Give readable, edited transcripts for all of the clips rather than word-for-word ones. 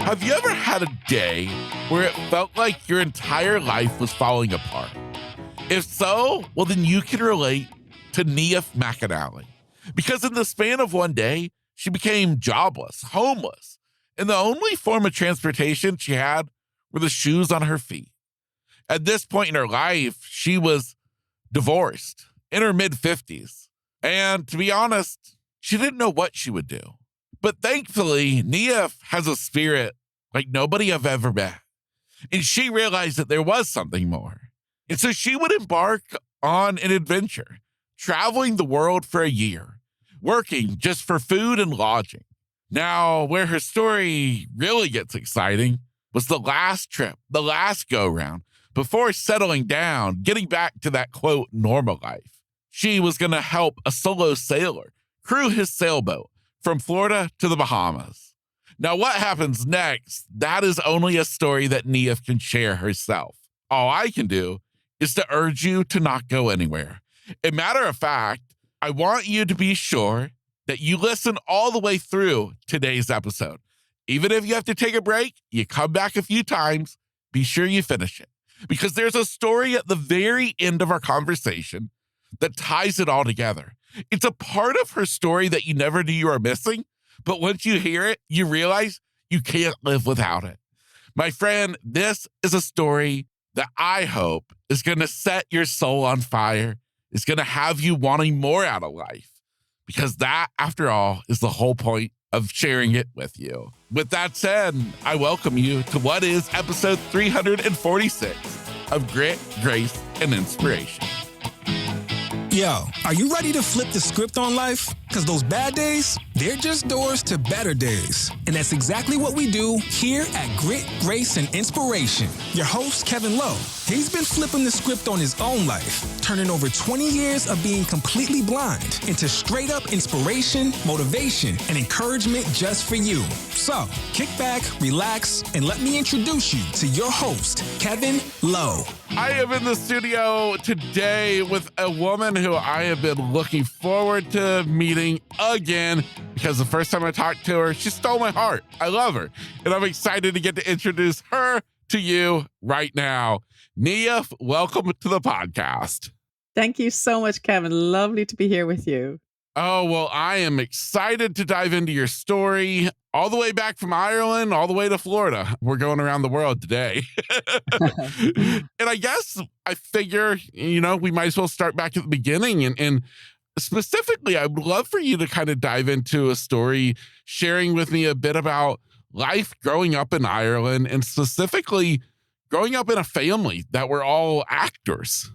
Have you ever had a day where it felt like your entire life was falling apart? If so, well, then you can relate to Niamh McAnally. Because in the span of one day, she became jobless, homeless, and the only form of transportation she had were the shoes on her feet. At this point in her life, she was divorced in her mid-50s. And to be honest, she didn't know what she would do. But thankfully, Niamh has a spirit like nobody I've ever met. And she realized that there was something more. And so she would embark on an adventure, traveling the world for a year, working just for food and lodging. Now, where her story really gets exciting was the last trip, the last go-round, before settling down, getting back to that, quote, normal life. She was going to help a solo sailor crew his sailboat from Florida to the Bahamas. Now, what happens next, that is only a story that Niamh can share herself. All I can do is to urge you to not go anywhere. As a matter of fact, I want you to be sure that you listen all the way through today's episode. Even if you have to take a break, you come back a few times, be sure you finish it. Because there's a story at the very end of our conversation that ties it all together. It's a part of her story that you never knew you were missing, but once you hear it, you realize you can't live without it. My friend, this is a story that I hope is going to set your soul on fire, is going to have you wanting more out of life, because that, after all, is the whole point of sharing it with you. With that said, I welcome you to what is episode 346 of Grit, Grace, and Inspiration. Yo, are you ready to flip the script on life? Because those bad days, they're just doors to better days. And that's exactly what we do here at Grit, Grace, and Inspiration. Your host, Kevin Lowe, he's been flipping the script on his own life, turning over 20 years of being completely blind into straight up inspiration, motivation, and encouragement just for you. So, kick back, relax, and let me introduce you to your host, Kevin Lowe. I am in the studio today with a woman who I have been looking forward to meeting again, because the first time I talked to her, she stole my heart. I love her, and I'm excited to get to introduce her to you right now. Niamh, welcome to the podcast. Thank you so much, Kevin. Lovely to be here with you. Oh, well, I am excited to dive into your story all the way back from Ireland, all the way to Florida. We're going around the world today. And I guess I figure, we might as well start back at the beginning. And specifically, I would love for you to kind of dive into a story, sharing with me a bit about life growing up in Ireland, and specifically growing up in a family that were all actors.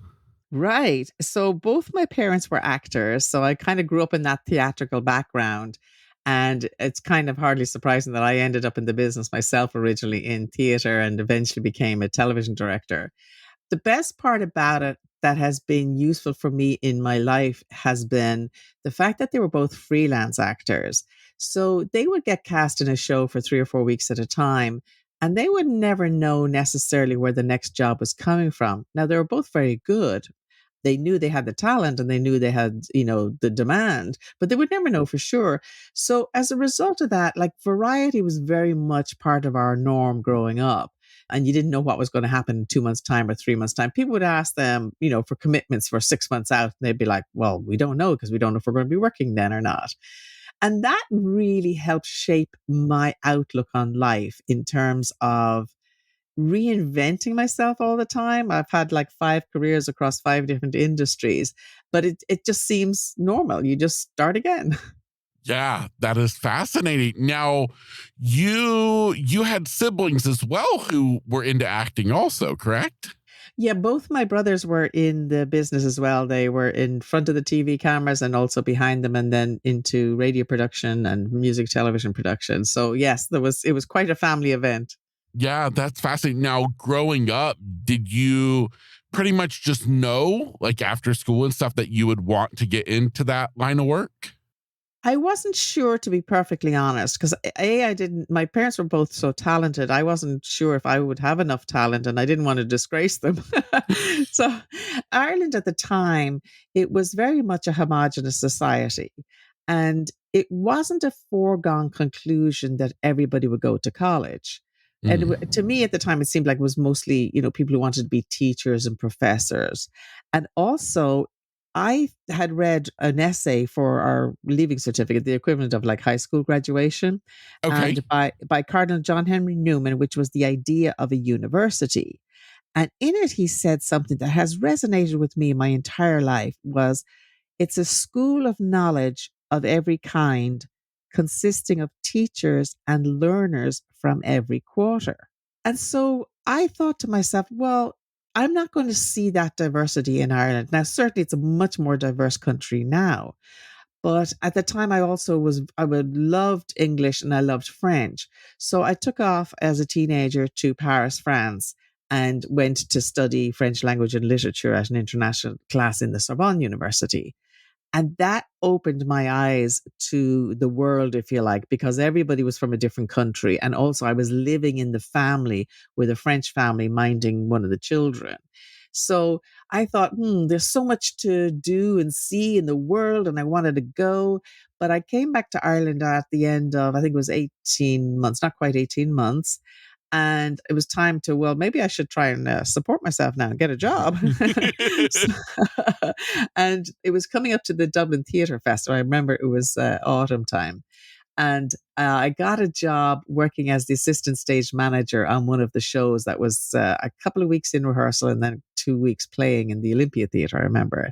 Right. So both my parents were actors. So I kind of grew up in that theatrical background. And it's kind of hardly surprising that I ended up in the business myself, originally in theater, and eventually became a television director. The best part about it that has been useful for me in my life has been the fact that they were both freelance actors. So they would get cast in a show for 3 or 4 weeks at a time, and they would never know necessarily where the next job was coming from. Now, they were both very good. They knew they had the talent and they knew they had, the demand, but they would never know for sure. So as a result of that, like, variety was very much part of our norm growing up. And you didn't know what was going to happen in 2 months' time or 3 months' time. People would ask them, for commitments for 6 months out. And they'd be like, well, we don't know, because we don't know if we're going to be working then or not. And that really helped shape my outlook on life in terms of reinventing myself all the time. I've had like 5 careers across 5 different industries, but it just seems normal. You just start again. Yeah, that is fascinating. Now, you had siblings as well who were into acting also, correct? Yeah, both my brothers were in the business as well. They were in front of the TV cameras and also behind them, and then into radio production and music television production. So yes, it was quite a family event. Yeah, that's fascinating. Now, growing up, did you pretty much just know, like after school and stuff, that you would want to get into that line of work? I wasn't sure, to be perfectly honest, because my parents were both so talented. I wasn't sure if I would have enough talent, and I didn't want to disgrace them. So Ireland at the time, it was very much a homogenous society. And it wasn't a foregone conclusion that everybody would go to college. And to Mm. me at the time, it seemed like it was mostly, people who wanted to be teachers and professors. And also, I had read an essay for our leaving certificate, the equivalent of like high school graduation, Okay. and by Cardinal John Henry Newman, which was the idea of a university. And in it, he said something that has resonated with me my entire life was it's a school of knowledge of every kind, consisting of teachers and learners from every quarter. And so I thought to myself, well, I'm not going to see that diversity in Ireland. Now, certainly it's a much more diverse country now. But at the time, I would loved English and I loved French. So I took off as a teenager to Paris, France, and went to study French language and literature at an international class in the Sorbonne University. And that opened my eyes to the world, if you like, because everybody was from a different country. And also, I was living in the family with a French family minding one of the children. So I thought, there's so much to do and see in the world, and I wanted to go. But I came back to Ireland at the end of, I think it was 18 months, not quite 18 months. And it was time to, well, maybe I should try and support myself now and get a job. So- and it was coming up to the Dublin Theatre Festival. I remember it was autumn time. And I got a job working as the assistant stage manager on one of the shows that was a couple of weeks in rehearsal and then 2 weeks playing in the Olympia Theatre, I remember.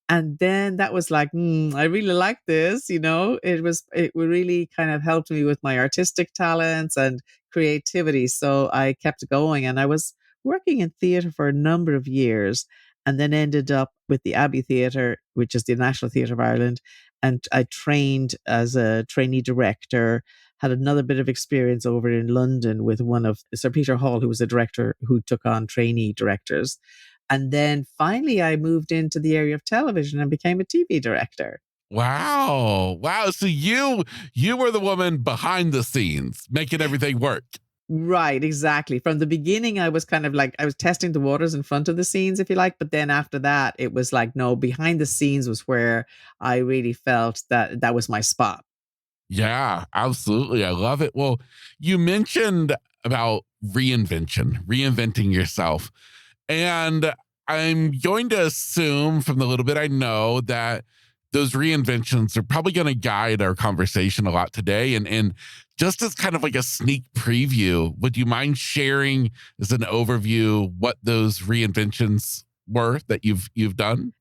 And then that was like, I really like this, it really kind of helped me with my artistic talents and creativity. So I kept going and I was working in theatre for a number of years and then ended up with the Abbey Theatre, which is the National Theatre of Ireland. And I trained as a trainee director, had another bit of experience over in London with one of Sir Peter Hall, who was a director who took on trainee directors. And then finally, I moved into the area of television and became a TV director. Wow. Wow. So you were the woman behind the scenes making everything work. Right, exactly. From the beginning, I was kind of like, I was testing the waters in front of the scenes, if you like. But then after that, it was like, no, behind the scenes was where I really felt that that was my spot. Yeah, absolutely. I love it. Well, you mentioned about reinventing yourself. And I'm going to assume from the little bit I know that those reinventions are probably going to guide our conversation a lot today. And just as kind of like a sneak preview, would you mind sharing as an overview what those reinventions were that you've done?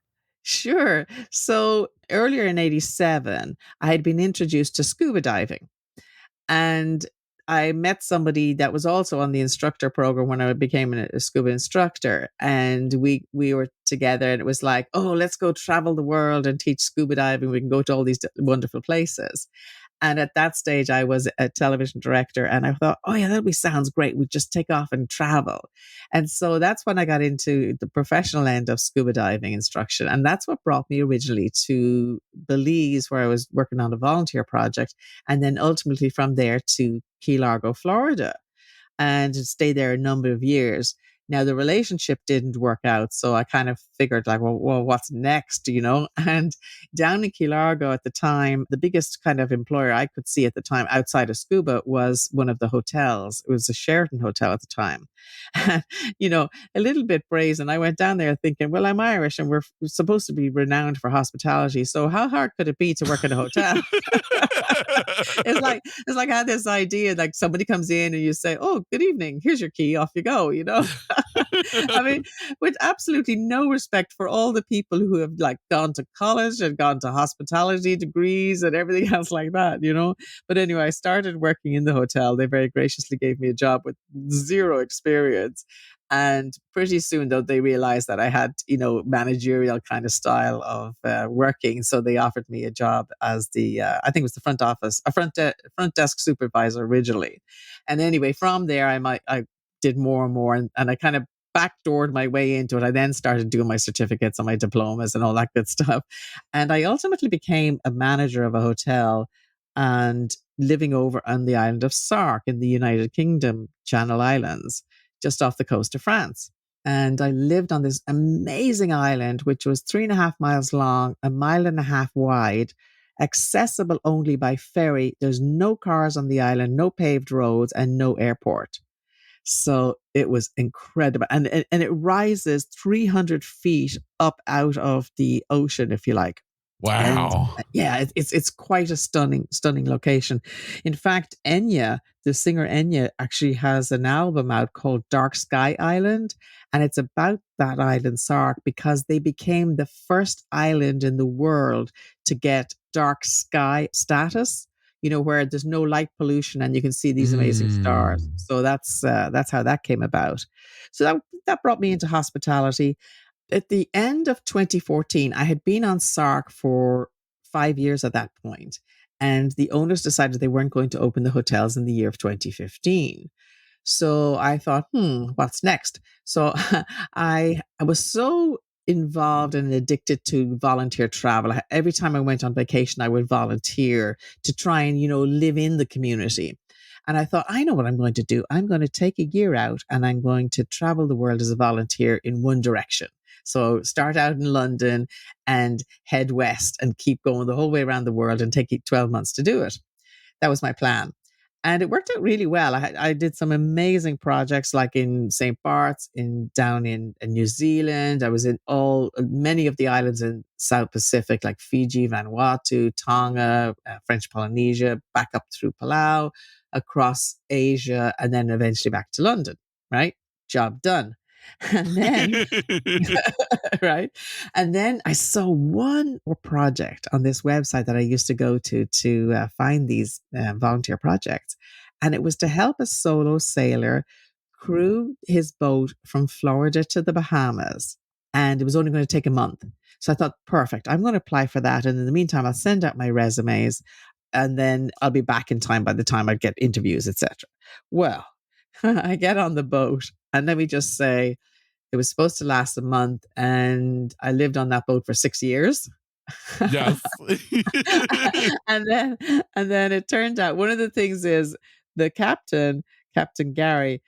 Sure. So earlier in 87, I had been introduced to scuba diving. And I met somebody that was also on the instructor program when I became a scuba instructor. And we were together and it was like, oh, let's go travel the world and teach scuba diving. We can go to all these wonderful places. And at that stage, I was a television director, and I thought, oh yeah, that sounds great. We just take off and travel. And so that's when I got into the professional end of scuba diving instruction, and that's what brought me originally to Belize, where I was working on a volunteer project, and then ultimately from there to Key Largo, Florida, and stayed there a number of years. Now the relationship didn't work out, so I kind of figured like, well, what's next, And down in Key Largo at the time, the biggest kind of employer I could see at the time outside of scuba was one of the hotels. It was a Sheraton hotel at the time, a little bit brazen. I went down there thinking, well, I'm Irish and we're supposed to be renowned for hospitality, so how hard could it be to work in a hotel? it's like I had this idea, like somebody comes in and you say, "Oh, good evening. Here's your key. Off you go." I mean, with absolutely no respect for all the people who have like gone to college and gone to hospitality degrees and everything else like that. But anyway, I started working in the hotel. They very graciously gave me a job with zero experience. And pretty soon, though, they realized that I had, managerial kind of style of working. So they offered me a job as I think it was the front office, front desk supervisor originally. And anyway, from there, I did more and more, and I kind of backdoored my way into it. I then started doing my certificates and my diplomas and all that good stuff. And I ultimately became a manager of a hotel and living over on the island of Sark in the United Kingdom, Channel Islands, just off the coast of France. And I lived on this amazing island, which was 3.5 miles long, a mile and a half wide. accessible only by ferry. There's no cars on the island, no paved roads, and no airport. So it was incredible. And it rises 300 feet up out of the ocean, if you like. And Wow. yeah, it's quite a stunning location. In fact, Enya, the singer Enya, actually has an album out called Dark Sky Island, and it's about that island, Sark, because they became the first island in the world to get dark sky status. Where there's no light pollution and you can see these amazing stars. Mm. So that's how that came about. So that brought me into hospitality. At the end of 2014, I had been on Sark for 5 years at that point, and the owners decided they weren't going to open the hotels in the year of 2015. So I thought, what's next? So I was so involved and addicted to volunteer travel. Every time I went on vacation, I would volunteer to try and, live in the community. And I thought, I know what I'm going to do. I'm going to take a year out and I'm going to travel the world as a volunteer in one direction. So start out in London and head west and keep going the whole way around the world and take 12 months to do it. That was my plan. And it worked out really well. I did some amazing projects like in St. Bart's, down in New Zealand. I was in many of the islands in South Pacific, like Fiji, Vanuatu, Tonga, French Polynesia, back up through Palau, across Asia, and then eventually back to London, right? Job done. And then right. And then I saw one more project on this website that I used to go to find these volunteer projects. And it was to help a solo sailor crew his boat from Florida to the Bahamas. And it was only going to take a month. So I thought, perfect, I'm going to apply for that. And in the meantime, I'll send out my resumes and then I'll be back in time by the time I get interviews, etc. Well, I get on the boat and let me just say, it was supposed to last a month, and I lived on that boat for 6 years. Yes. and then it turned out one of the things is the Captain Gary,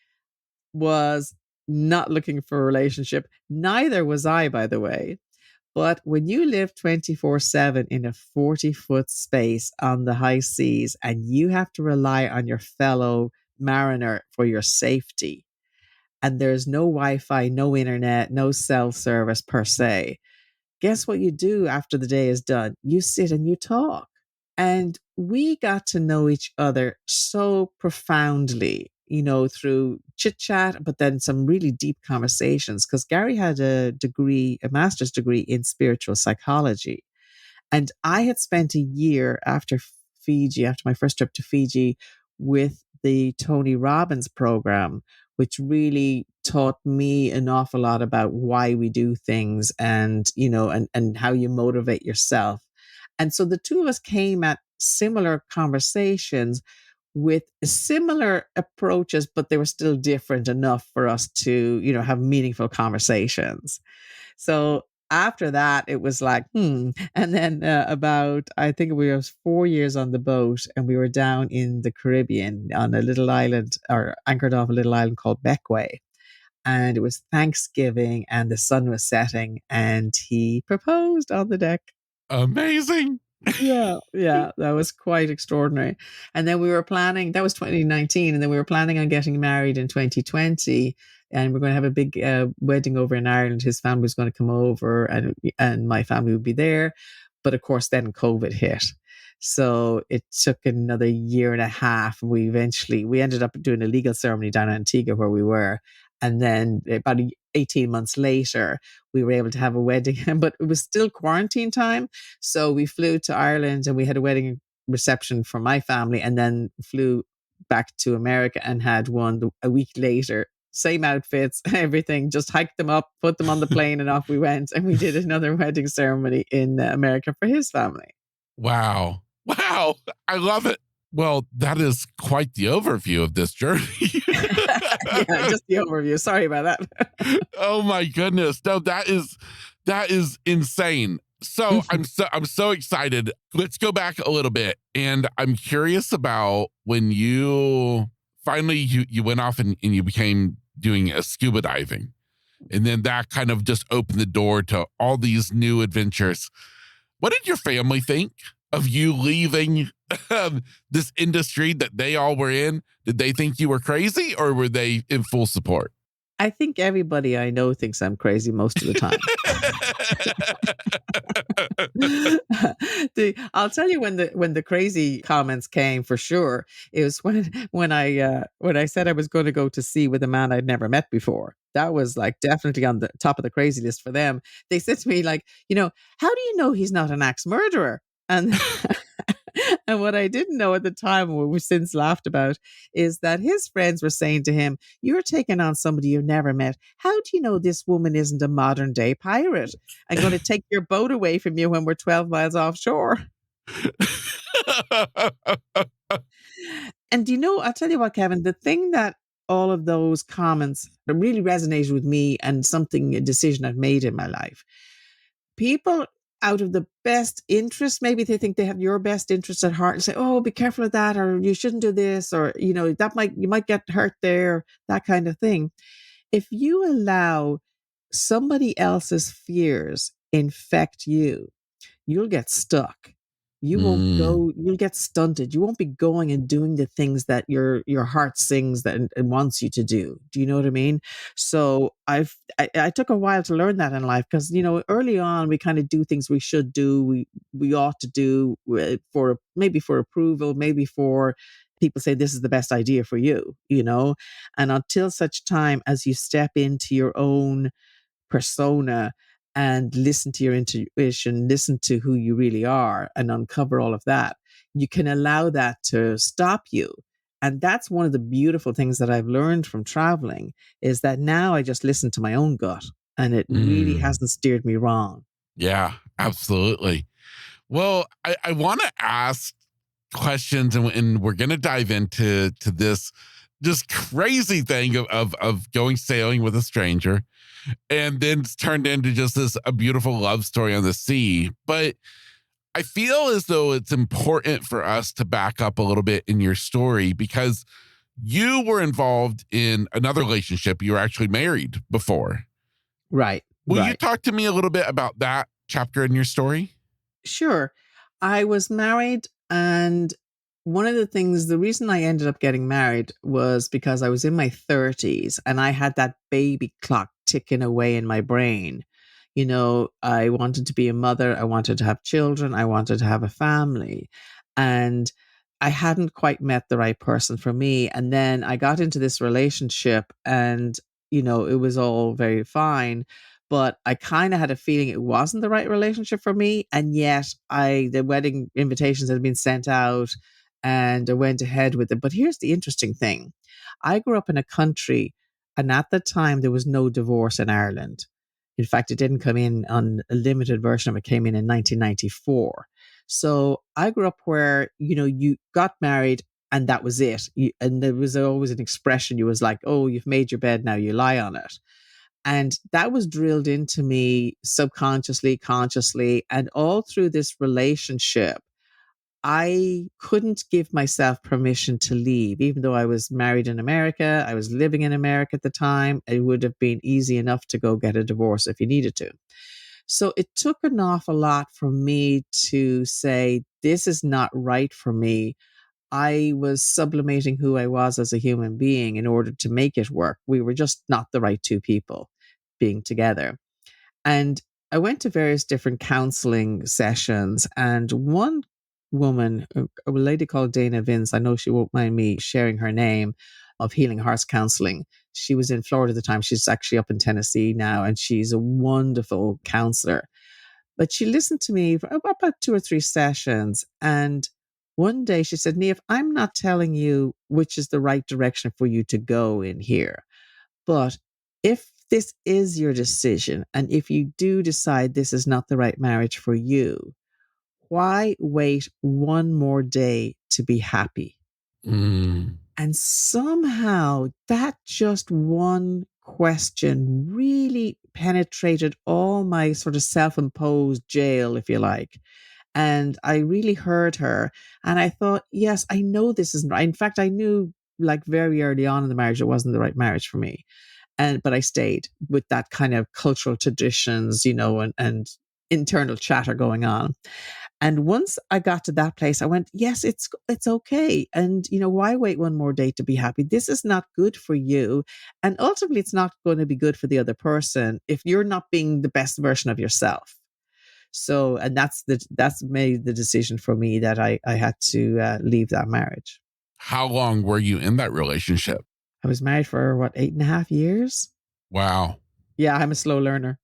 was not looking for a relationship. Neither was I, by the way. But when you live 24/7 in a 40-foot space on the high seas and you have to rely on your fellow mariner for your safety, and there's no Wi-Fi, no internet, no cell service per se, guess what you do after the day is done? You sit and you talk. And we got to know each other so profoundly, through chit chat, but then some really deep conversations. Because Gary had a master's degree in spiritual psychology. And I had spent a year after my first trip to Fiji, with the Tony Robbins program, which really taught me an awful lot about why we do things and, and how you motivate yourself. And so the two of us came at similar conversations with similar approaches, but they were still different enough for us to, have meaningful conversations. So after that, it was like, And then I think we were 4 years on the boat and we were down in the Caribbean on a little island, or anchored off a little island called Beckway. And it was Thanksgiving and the sun was setting and he proposed on the deck. Amazing. Yeah, that was quite extraordinary. And then we were planning, that was 2019, and then we were planning on getting married in 2020. And we're going to have a big wedding over in Ireland. His family was going to come over and my family would be there. But of course, then COVID hit. So it took another year and a half. And we ended up doing a legal ceremony down in Antigua where we were. And then about 18 months later, we were able to have a wedding, but it was still quarantine time. So we flew to Ireland and we had a wedding reception for my family, and then flew back to America and had one a week later. Same outfits, everything, just hiked them up, put them on the plane, and off we went. And we did another wedding ceremony in America for his family. Wow. I love it. Well, that is quite the overview of this journey. Yeah, just the overview. Sorry about that. Oh my goodness. No, that is insane. So I'm so excited. Let's go back a little bit. And I'm curious about when you finally you went off and you became doing a scuba diving. And then that kind of just opened the door to all these new adventures. What did your family think? of you leaving this industry that they all were in? Did they think you were crazy, or were they in full support? I think everybody I know thinks I'm crazy most of the time. I'll tell you when the crazy comments came for sure. It was when I said I was going to go to sea with a man I'd never met before. That was like definitely on the top of the crazy list for them. They said to me like, how do you know he's not an axe murderer? And and what I didn't know at the time, what we've since laughed about, is that his friends were saying to him, "You're taking on somebody you've never met. How do you know this woman isn't a modern day pirate and going to take your boat away from you when we're 12 miles offshore?" And I'll tell you what, Kevin, the thing that all of those comments that really resonated with me and a decision I've made in my life, people out of the best interest, maybe they think they have your best interest at heart and say, "Oh, be careful of that," or "You shouldn't do this," or, you might get hurt there, that kind of thing. If you allow somebody else's fears infect you, you'll get stuck. You won't Mm, go, you'll get stunted. You won't be going and doing the things that your heart sings that and wants you to do. Do you know what I mean? So I took a while to learn that in life because early on we kind of do things we should do, we ought to do for maybe for approval, maybe for people say this is the best idea for you. And until such time as you step into your own persona and listen to your intuition, listen to who you really are, and uncover all of that, you can allow that to stop you. And that's one of the beautiful things that I've learned from traveling is that now I just listen to my own gut and it really mm. hasn't steered me wrong. Yeah, absolutely. Well, I want to ask questions, and we're going to dive into this just crazy thing of going sailing with a stranger, and then it's turned into just a beautiful love story on the sea. But I feel as though it's important for us to back up a little bit in your story because you were involved in another relationship. You were actually married before. Right, Will you right. talk to me a little bit about that chapter in your story? Sure. I was married, and the reason I ended up getting married was because I was in my 30s and I had that baby clock ticking away in my brain. I wanted to be a mother, I wanted to have children, I wanted to have a family. And I hadn't quite met the right person for me. And then I got into this relationship and, it was all very fine, but I kind of had a feeling it wasn't the right relationship for me. And yet the wedding invitations had been sent out and I went ahead with it. But here's the interesting thing. I grew up in a country, and at the time there was no divorce in Ireland. In fact, it didn't come in on a limited version of it, came in 1994. So I grew up where, you got married and that was it. And there was always an expression, you was like, "Oh, you've made your bed, now you lie on it." And that was drilled into me subconsciously, consciously, and all through this relationship. I couldn't give myself permission to leave, even though I was married in America. I was living in America at the time. It would have been easy enough to go get a divorce if you needed to. So it took an awful lot for me to say, this is not right for me. I was sublimating who I was as a human being in order to make it work. We were just not the right two people being together. And I went to various different counseling sessions, and one woman, a lady called Dana Vince, I know she won't mind me sharing her name, of Healing Hearts Counseling. She was in Florida at the time. She's actually up in Tennessee now, and she's a wonderful counselor. But she listened to me for about 2 or 3 sessions. And one day she said, "Niamh, I'm not telling you which is the right direction for you to go in here. But if this is your decision, and if you do decide this is not the right marriage for you, why wait one more day to be happy?" Mm, And somehow that just one question really penetrated all my sort of self imposed jail, if you like. And I really heard her. And I thought, yes, I know this isn't right. In fact, I knew like very early on in the marriage, it wasn't the right marriage for me. But I stayed with that kind of cultural traditions, and internal chatter going on. And once I got to that place, I went, yes, it's okay. And why wait one more day to be happy? This is not good for you. And ultimately it's not going to be good for the other person if you're not being the best version of yourself. So, and that's made the decision for me that I had to leave that marriage. How long were you in that relationship? I was married for what, 8.5 years? Wow. Yeah, I'm a slow learner.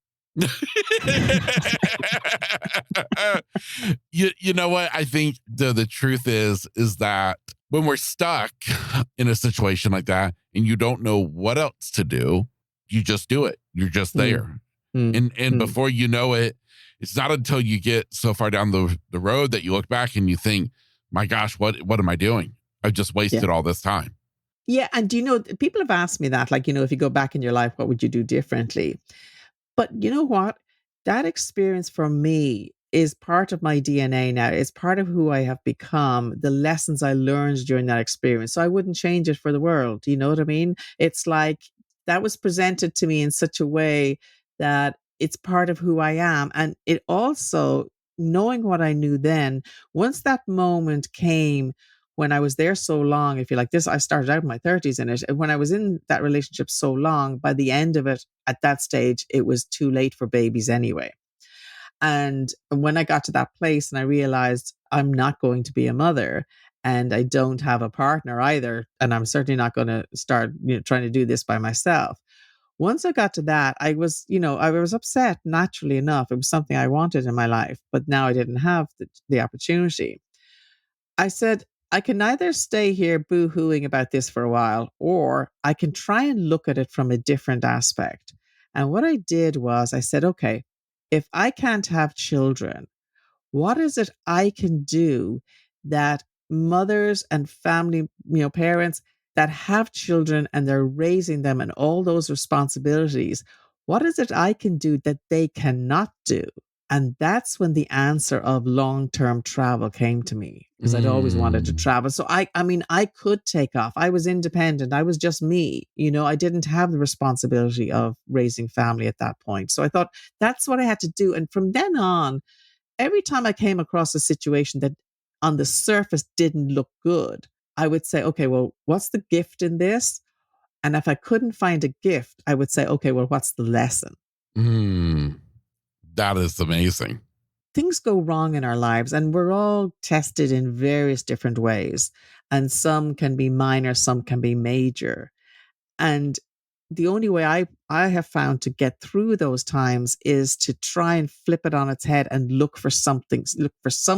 You know what? I think the truth is that when we're stuck in a situation like that and you don't know what else to do, you just do it. You're just there. And before you know it, it's not until you get so far down the road that you look back and you think, my gosh, what am I doing? I've just wasted all this time. Yeah. And people have asked me that, like, if you go back in your life, what would you do differently? But you know what? That experience for me is part of my DNA now. It's part of who I have become, the lessons I learned during that experience. So I wouldn't change it for the world. You know what I mean? It's like that was presented to me in such a way that it's part of who I am. And it also, knowing what I knew then, once that moment came, when I was there so long, if you like this, I started out in my 30s in it. And when I was in that relationship so long, by the end of it, at that stage, it was too late for babies anyway. And when I got to that place and I realized I'm not going to be a mother and I don't have a partner either, and I'm certainly not going to start trying to do this by myself. Once I got to that, I was upset naturally enough. It was something I wanted in my life, but now I didn't have the opportunity. I said, I can either stay here boo-hooing about this for a while, or I can try and look at it from a different aspect. And what I did was I said, okay, if I can't have children, what is it I can do that mothers and family, parents that have children and they're raising them and all those responsibilities, what is it I can do that they cannot do? And that's when the answer of long-term travel came to me, because I'd always wanted to travel. So I could take off. I was independent. I was just me. I didn't have the responsibility of raising family at that point. So I thought that's what I had to do. And from then on, every time I came across a situation that on the surface didn't look good, I would say, okay, well, what's the gift in this? And if I couldn't find a gift, I would say, okay, well, what's the lesson? That is amazing. Things go wrong in our lives and we're all tested in various different ways. And some can be minor, some can be major. And the only way I have found to get through those times is to try and flip it on its head and look for some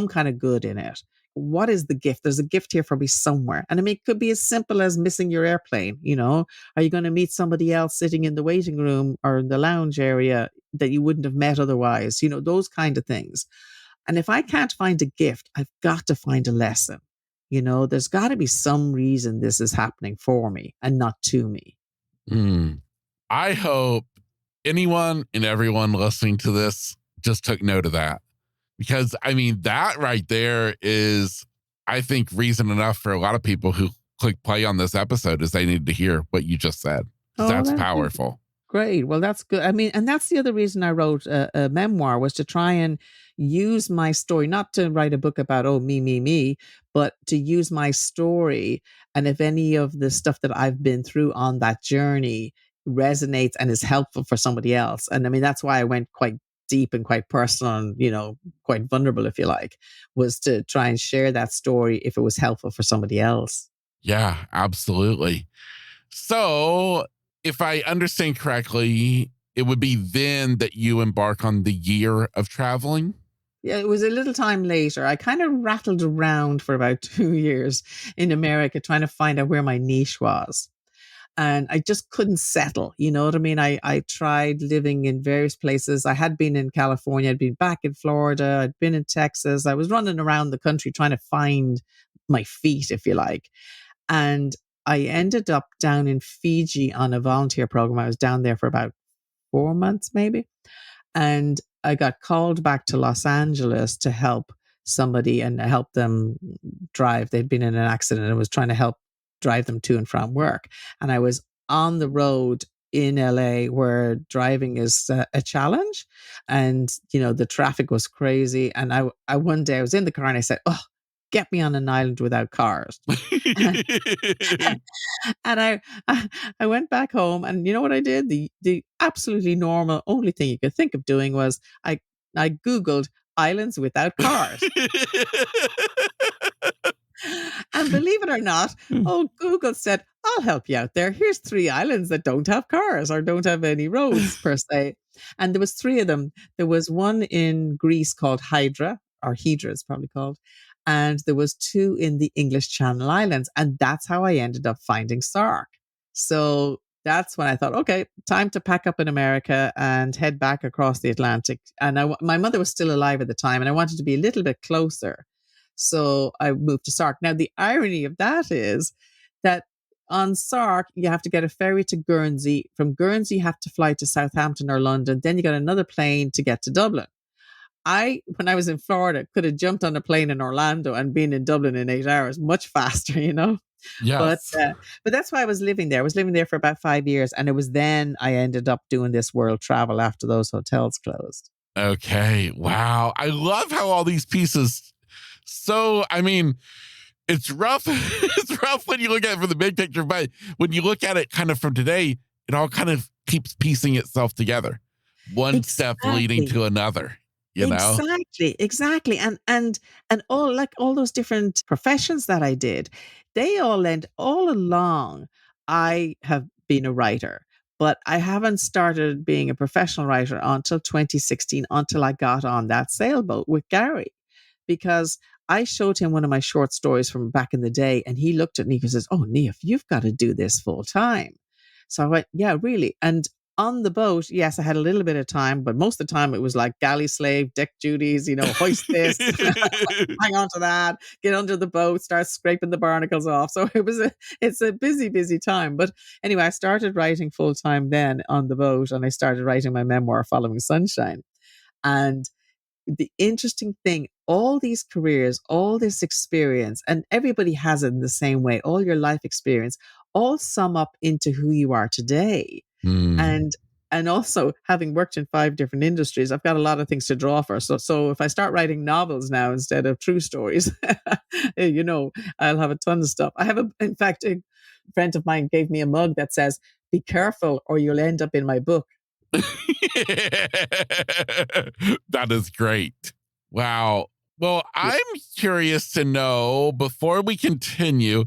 kind of good in it. What is the gift? There's a gift here for me somewhere. And I mean, it could be as simple as missing your airplane. Are you going to meet somebody else sitting in the waiting room or in the lounge area that you wouldn't have met otherwise? Those kind of things. And if I can't find a gift, I've got to find a lesson. There's got to be some reason this is happening for me and not to me. I hope anyone and everyone listening to this just took note of that, because I mean, that right there is, I think, reason enough for a lot of people who click play on this episode is they need to hear what you just said. That's powerful. Great. Well, that's good. I mean, and that's the other reason I wrote a memoir, was to try and use my story, not to write a book about, oh, me, but to use my story. And if any of the stuff that I've been through on that journey resonates and is helpful for somebody else. And I mean, that's why I went quite deep and quite personal and, quite vulnerable, if you like, was to try and share that story if it was helpful for somebody else. Yeah, absolutely. So if I understand correctly, it would be then that you embark on the year of traveling? Yeah, it was a little time later. I kind of rattled around for about 2 years in America trying to find out where my niche was. And I just couldn't settle. You know what I mean? I tried living in various places. I had been in California, I'd been back in Florida, I'd been in Texas. I was running around the country trying to find my feet, if you like. And I ended up down in Fiji on a volunteer program. I was down there for about 4 months, maybe. And I got called back to Los Angeles to help somebody and help them drive. They'd been in an accident and was trying to help drive them to and from work. And I was on the road in LA where driving is a challenge. And, the traffic was crazy. And I one day I was in the car and I said, oh, get me on an island without cars. And I went back home, and you know what I did? The absolutely normal only thing you could think of doing was I Googled islands without cars. And believe it or not, Google said, I'll help you out there. Here's 3 islands that don't have cars or don't have any roads per se. And there was 3 of them. There was one in Greece called Hydra, or Hydra it's probably called. And there was 2 in the English Channel Islands. And that's how I ended up finding Sark. So that's when I thought, okay, time to pack up in America and head back across the Atlantic. And my mother was still alive at the time, and I wanted to be a little bit closer. So I moved to Sark. Now, the irony of that is that on Sark, you have to get a ferry to Guernsey. From Guernsey, you have to fly to Southampton or London. Then you got another plane to get to Dublin. When I was in Florida, could have jumped on a plane in Orlando and been in Dublin in 8 hours, much faster, But Yes. but that's why I was living there. I was living there for about 5 years, and it was then I ended up doing this world travel after those hotels closed. Okay. Wow. I love how all these pieces. So, I mean, it's rough. It's rough when you look at it from the big picture, but when you look at it kind of from today, it all kind of keeps piecing itself together. One step leading Exactly. to another, you know? Exactly. And all those different professions that I did, they all end all along. I have been a writer, but I haven't started being a professional writer until 2016, until I got on that sailboat with Gary, because I showed him one of my short stories from back in the day, and he looked at me and says, "Oh, Niamh, you've got to do this full time." So I went, "Yeah, really." And on the boat, yes, I had a little bit of time, but most of the time it was like galley slave, deck duties, hoist this, hang on to that, get under the boat, start scraping the barnacles off. So it's a busy, busy time. But anyway, I started writing full time then on the boat, and I started writing my memoir, Following Sunshine. And the interesting thing, all these careers, all this experience, and everybody has it in the same way, all your life experience, all sum up into who you are today. Hmm. And also, having worked in 5 different industries, I've got a lot of things to draw for. So if I start writing novels now instead of true stories, I'll have a ton of stuff. In fact, a friend of mine gave me a mug that says, "Be careful, or you'll end up in my book." That is great. Wow. Well, I'm curious to know, before we continue,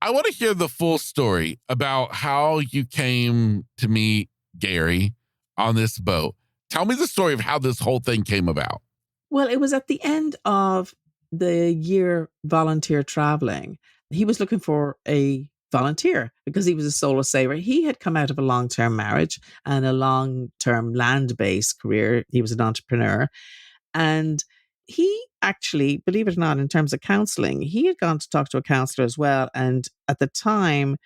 I want to hear the full story about how you came to meet Gary on this boat. Tell me the story of how this whole thing came about. Well, it was at the end of the year volunteer traveling. He was looking for a volunteer because he was a solo saver. He had come out of a long-term marriage and a long-term land-based career. He was an entrepreneur. And he actually, believe it or not, in terms of counseling, he had gone to talk to a counselor as well. And at the time,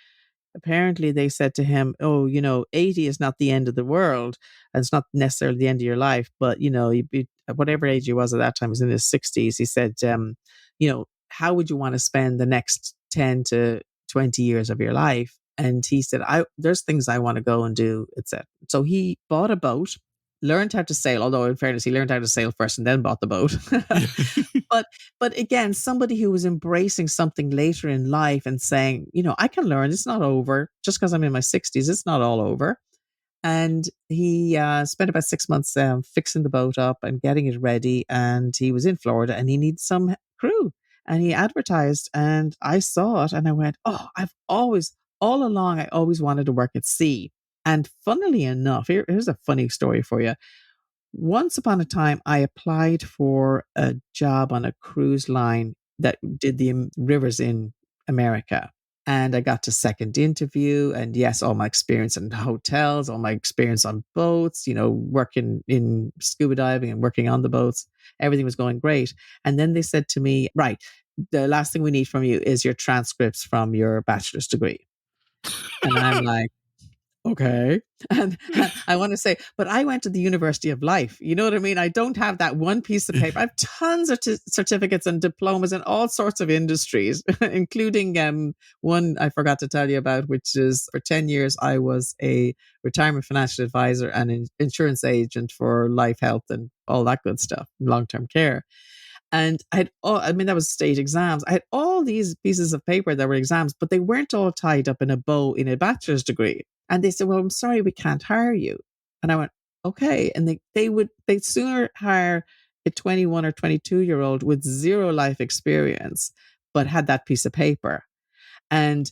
apparently they said to him, "Oh, 80 is not the end of the world. And it's not necessarily the end of your life, but, at whatever age he was at that time, he was in his 60s." He said, "How would you want to spend the next 10 to 20 years of your life?" And he said, "There's things I want to go and do," etc. So he bought a boat, learned how to sail, although in fairness, he learned how to sail first and then bought the boat. But again, somebody who was embracing something later in life and saying, "I can learn. It's not over. Just because I'm in my 60s, it's not all over." And he spent about 6 months fixing the boat up and getting it ready. And he was in Florida and he needed some crew. And he advertised, and I saw it and I went, "Oh, all along, I always wanted to work at sea." And funnily enough, here's a funny story for you. Once upon a time, I applied for a job on a cruise line that did the rivers in America. And I got to second interview. And yes, all my experience in hotels, all my experience on boats, working in scuba diving and working on the boats, everything was going great. And then they said to me, "Right, the last thing we need from you is your transcripts from your bachelor's degree." And I'm like, Okay. And I want to say, but I went to the University of Life. You know what I mean? I don't have that one piece of paper. I have tons of certificates and diplomas in all sorts of industries, including one I forgot to tell you about, which is for 10 years, I was a retirement financial advisor and an insurance agent for life, health, and all that good stuff, long term care. And I had all, I mean, that was state exams. I had all these pieces of paper that were exams, but they weren't all tied up in a bow in a bachelor's degree. And they said, well, I'm sorry, we can't hire you. And I went, okay. And they'd sooner hire a 21 or 22-year-old with zero life experience, but had that piece of paper. And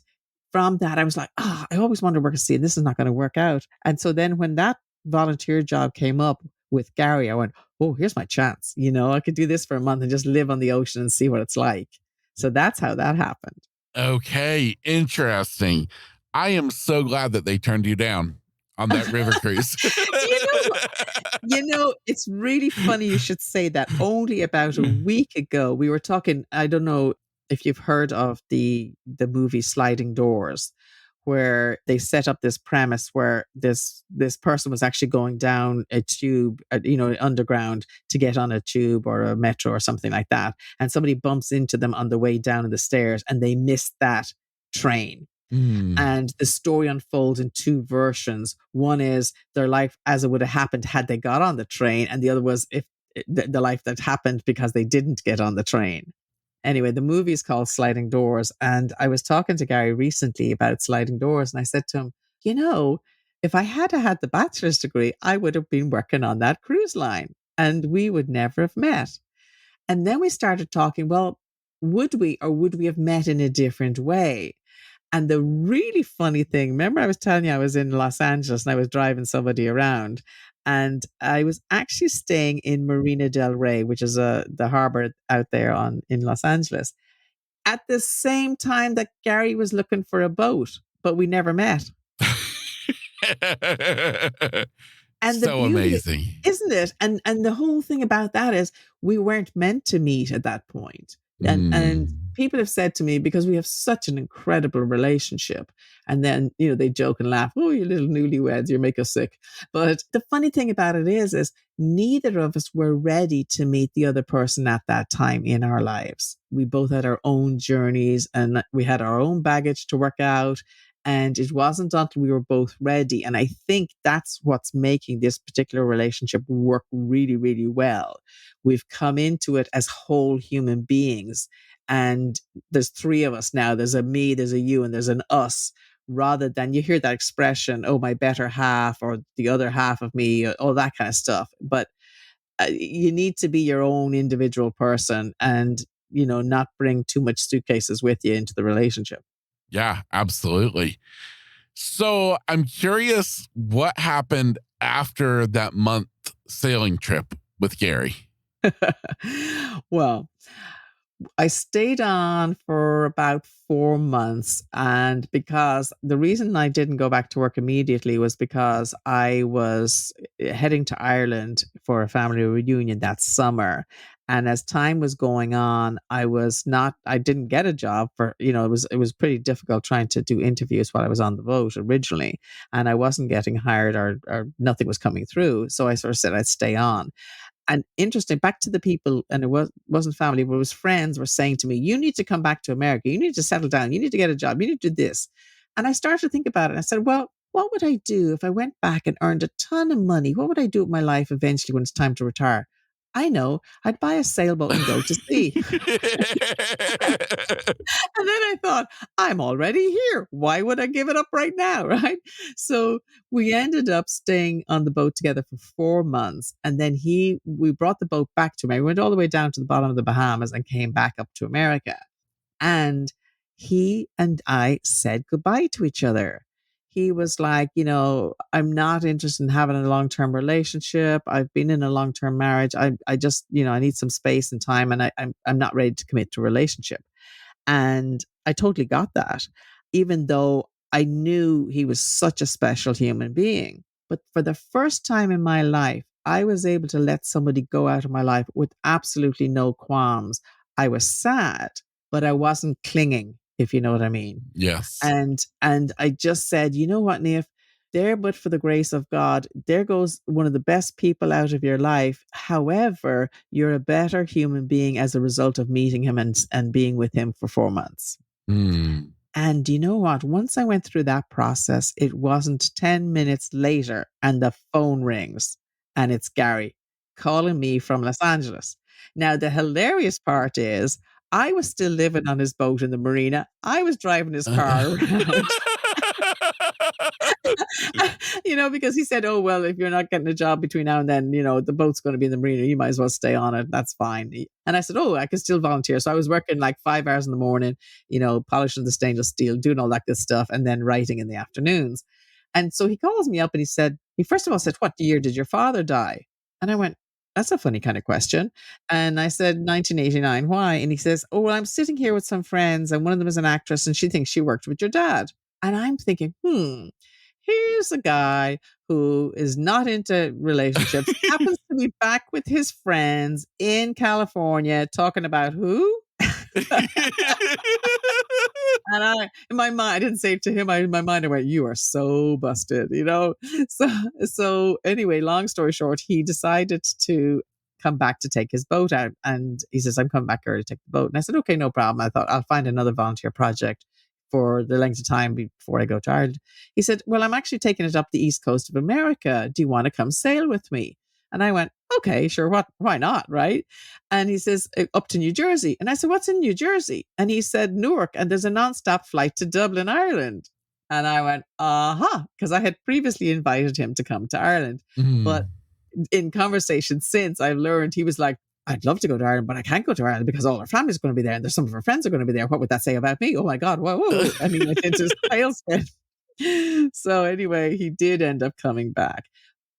from that, I was like, I always wanted to work at sea. This is not going to work out. And so then when that volunteer job came up with Gary, I went, oh, here's my chance. I could do this for a month and just live on the ocean and see what it's like. So that's how that happened. Okay, interesting. I am so glad that they turned you down on that river cruise. It's really funny you should say that. Only about a week ago, we were talking, I don't know if you've heard of the movie Sliding Doors, where they set up this premise where this person was actually going down a tube, underground to get on a tube or a metro or something like that. And somebody bumps into them on the way down the stairs and they miss that train. And the story unfolds in two versions. One is their life as it would have happened had they got on the train, and the other was if the life that happened because they didn't get on the train. Anyway, the movie is called Sliding Doors, and I was talking to Gary recently about Sliding Doors, and I said to him, if I had had the bachelor's degree, I would have been working on that cruise line, and we would never have met. And then we started talking, well, would we have met in a different way? And the really funny thing, remember I was telling you I was in Los Angeles and I was driving somebody around, and I was actually staying in Marina del Rey, which is the harbor out there in Los Angeles, at the same time that Gary was looking for a boat, but we never met. And so the beauty, amazing, isn't it? And the whole thing about that is we weren't meant to meet at that point. And people have said to me, because we have such an incredible relationship, and then they joke and laugh, oh, you little newlyweds, you make us sick. But the funny thing about it is neither of us were ready to meet the other person at that time in our lives. We both had our own journeys and we had our own baggage to work out. And it wasn't until we were both ready. And I think that's what's making this particular relationship work really, really well. We've come into it as whole human beings. And there's three of us now. There's a me, there's a you, and there's an us, rather than you hear that expression, oh, my better half, or the other half of me, all that kind of stuff. But you need to be your own individual person and, not bring too much suitcases with you into the relationship. Yeah, absolutely. So I'm curious what happened after that month sailing trip with Gary. Well, I stayed on for about 4 months. And because the reason I didn't go back to work immediately was because I was heading to Ireland for a family reunion that summer. And as time was going on, I didn't get a job it was pretty difficult trying to do interviews while I was on the boat originally. And I wasn't getting hired or nothing was coming through. So I sort of said I'd stay on. And interesting, back to the people, and wasn't family, but it was friends were saying to me, you need to come back to America. You need to settle down. You need to get a job. You need to do this. And I started to think about it. And I said, well, what would I do if I went back and earned a ton of money? What would I do with my life eventually when it's time to retire? I know, I'd buy a sailboat and go to sea. And then I thought, I'm already here. Why would I give it up right now? Right. So we ended up staying on the boat together for 4 months. And then we brought the boat back to America. We went all the way down to the bottom of the Bahamas and came back up to America. And he and I said goodbye to each other. He was like, I'm not interested in having a long-term relationship. I've been in a long-term marriage. I just, I need some space and time, and I'm not ready to commit to a relationship. And I totally got that, even though I knew he was such a special human being. But for the first time in my life, I was able to let somebody go out of my life with absolutely no qualms. I was sad, but I wasn't clinging, if you know what I mean. Yes. And I just said, you know what, Niamh? there, but for the grace of God, there goes one of the best people out of your life. However, you're a better human being as a result of meeting him and being with him for 4 months. Mm. And you know what? Once I went through that process, it wasn't 10 minutes later and the phone rings and it's Gary calling me from Los Angeles. Now, the hilarious part is I was still living on his boat in the marina. I was driving his car around. Because he said, "Oh, well, if you're not getting a job between now and then, the boat's going to be in the marina. You might as well stay on it. That's fine." And I said, "Oh, I can still volunteer." So I was working like 5 hours in the morning, polishing the stainless steel, doing all that good stuff, and then writing in the afternoons. And so he calls me up and he first of all said, "What year did your father die?" And I went, "That's a funny kind of question." And I said, "1989. Why?" And he says, "Oh, well, I'm sitting here with some friends, and one of them is an actress, and she thinks she worked with your dad." And I'm thinking, here's a guy who is not into relationships, happens to be back with his friends in California talking about who? And in my mind, I didn't say it to him. In my mind, I went, "You are so busted." So anyway, long story short, he decided to come back to take his boat out. And he says, "I'm coming back early to take the boat." And I said, "Okay, no problem." I thought I'll find another volunteer project for the length of time before I go to Ireland. He said, "Well, I'm actually taking it up the east coast of America. Do you want to come sail with me?" And I went, "Okay, sure. Why not? Right?" And he says, "Up to New Jersey." And I said, "What's in New Jersey?" And he said, "Newark. And there's a nonstop flight to Dublin, Ireland." And I went, "Uh-huh," because I had previously invited him to come to Ireland. But Mm. in conversation since, I've learned he was like, "I'd love to go to Ireland, but I can't go to Ireland because all our family's going to be there and there's some of our friends are going to be there. What would that say about me? Oh my God, whoa, whoa, whoa." And he went into his tailspin. So anyway, he did end up coming back.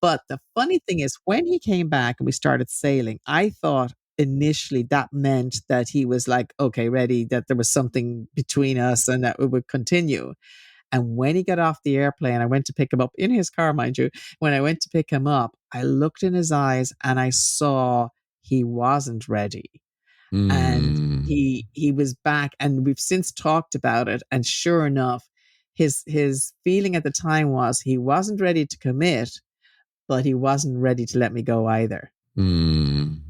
But the funny thing is, when he came back and we started sailing, I thought initially that meant that he was like, okay, ready, that there was something between us and that it would continue. And when he got off the airplane, I went to pick him up in his car, mind you. When I went to pick him up, I looked in his eyes and I saw he wasn't ready. And Mm. he was back, and we've since talked about it. And sure enough, his feeling at the time was he wasn't ready to commit, but he wasn't ready to let me go either. Mm.